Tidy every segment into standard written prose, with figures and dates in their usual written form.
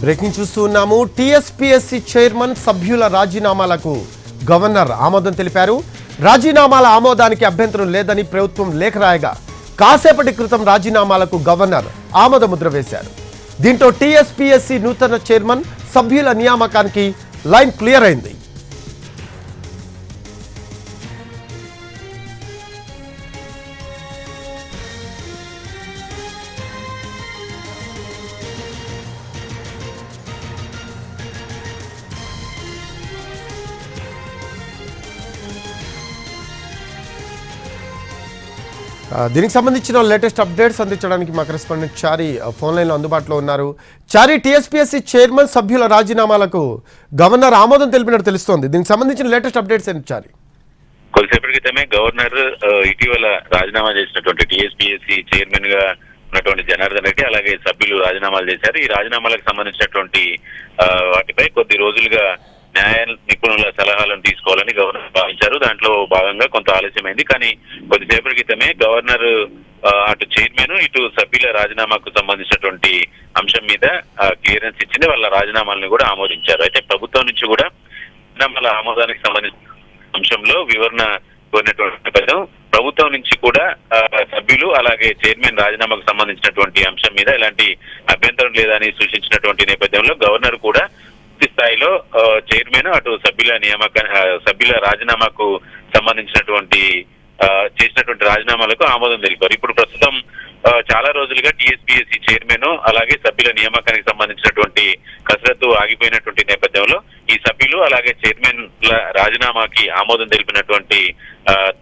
Breaking చూస్తున్నాము. TSPSC chairman సభ్యుల రాజీనామాలకు governor ఆమోదం తెలిపారు. రాజీనామాల ఆమోదానికి అభ్యంతరం లేదని ప్రభుత్వం లేఖ రాయగా కాసేపటి క్రితం రాజీనామాలకు గవర్నర్ ఆమోద ముద్ర వేశారు. దీంతో టీఎస్పీఎస్సీ నూతన చైర్మన్ సభ్యుల నియామకానికి లైన్ క్లియర్ అయింది. దీనికి సంబంధించిన లేటెస్ట్ అప్డేట్స్ అందించడానికి మా కరెస్పాండెంట్ చారి ఫోన్ లైన్లో అందుబాటులో ఉన్నారు. చారి, టీఎస్పీఎస్సీ చైర్మన్ సభ్యుల రాజీనామాలకు గవర్నర్ ఆమోదం తెలిపినట్టు తెలుస్తోంది. దీనికి సంబంధించిన లేటెస్ట్ అప్డేట్స్ ఏంటి చారి? కొద్దిసేపటి క్రితమే గవర్నర్ ఇటీవల రాజీనామా చేసినటువంటి టీఎస్పీఎస్సీ చైర్మన్ గా ఉన్నటువంటి జనార్దన్ రెడ్డి అలాగే సభ్యులు రాజీనామాలు చేశారు. ఈ రాజీనామాలకు సంబంధించినటువంటి వాటిపై కొద్ది రోజులుగా న్యాయ నిపుణుల సలహాలను తీసుకోవాలని గవర్నర్ భావించారు. దాంట్లో భాగంగా కొంత ఆలస్యమైంది. కానీ కొద్దిసేపటి క్రితమే గవర్నర్ అటు చైర్మన్ ఇటు సభ్యుల రాజీనామాకు సంబంధించినటువంటి అంశం మీద క్లియరెన్స్ ఇచ్చింది. వాళ్ళ రాజీనామాలను కూడా ఆమోదించారు. అయితే ప్రభుత్వం నుంచి కూడా రాజీనామాల ఆమోదానికి సంబంధించిన అంశంలో వివరణ కోరినటువంటి నేపథ్యం ప్రభుత్వం నుంచి కూడా సభ్యులు అలాగే చైర్మన్ రాజీనామాకు సంబంధించినటువంటి అంశం మీద ఎలాంటి అభ్యంతరం లేదని సూచించినటువంటి నేపథ్యంలో గవర్నర్ కూడా స్థాయిలో చైర్మన్ అటు సభ్యుల రాజీనామాకు సంబంధించినటువంటి చేసినటువంటి రాజీనామాలకు ఆమోదం తెలిపారు. ఇప్పుడు ప్రస్తుతం చాలా రోజులుగా టీఎస్పీఎస్సీ చైర్మన్ అలాగే సభ్యుల నియామకానికి సంబంధించినటువంటి కసరత్తు ఆగిపోయినటువంటి నేపథ్యంలో ఈ సభ్యులు అలాగే చైర్మన్ రాజీనామాకి ఆమోదం తెలిపినటువంటి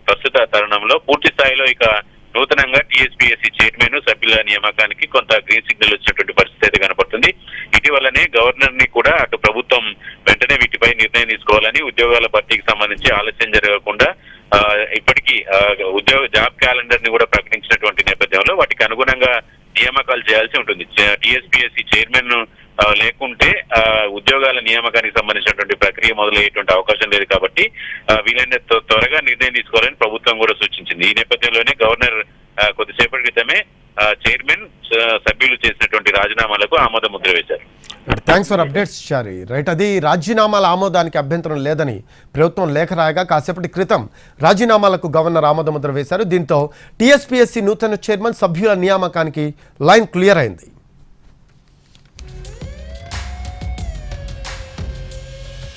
ప్రస్తుత తరుణంలో పూర్తి స్థాయిలో ఇక నూతనంగా టీఎస్పీఎస్సీ చైర్మన్ సభ్యుల నియామకానికి కొంత గ్రీన్ సిగ్నల్ వచ్చినటువంటి పరిస్థితి అయితే కనపడుతుంది. ఇటీవలనే గవర్నర్ ని కూడా అటు ప్రభుత్వం వెంటనే వీటిపై నిర్ణయం తీసుకోవాలని ఉద్యోగాల భర్తీకి సంబంధించి ఆలస్యం జరగకుండా ఇప్పటికీ జాబ్ క్యాలెండర్ ని కూడా ప్రకటించినటువంటి నేపథ్యంలో వాటికి అనుగుణంగా నియామకాలు చేయాల్సి ఉంటుంది. టీఎస్పీఎస్సీ చైర్మన్ లేకుంటే ఉద్యోగాల నియామకానికి సంబంధించినటువంటి ప్రక్రియ మొదలయ్యేటువంటి అవకాశం లేదు. కాబట్టి వీలైన త్వరగా నిర్ణయం తీసుకోవాలని ప్రభుత్వం కూడా సూచించింది. ఈ నేపథ్యంలోనే గవర్నర్ కొద్దిసేపటి క్రితమే చైర్మన్ సభ్యులు చేసినటువంటి రాజీనామాలకు ఆమోద ముద్ర వేశారు. Thanks for updates Chari. Right, అది రాజీనామాల ఆమోదానికి అభ్యంతరం లేదని ప్రభుత్వం లేఖ రాయగా కాసేపటి క్రితం రాజీనామాలకు గవర్నర్ ఆమోద ముద్ర వేశారు. దీంతో టీఎస్పీఎస్సీ నూతన చైర్మన్ సభ్యుల నియామకానికి లైన్ క్లియర్ అయింది.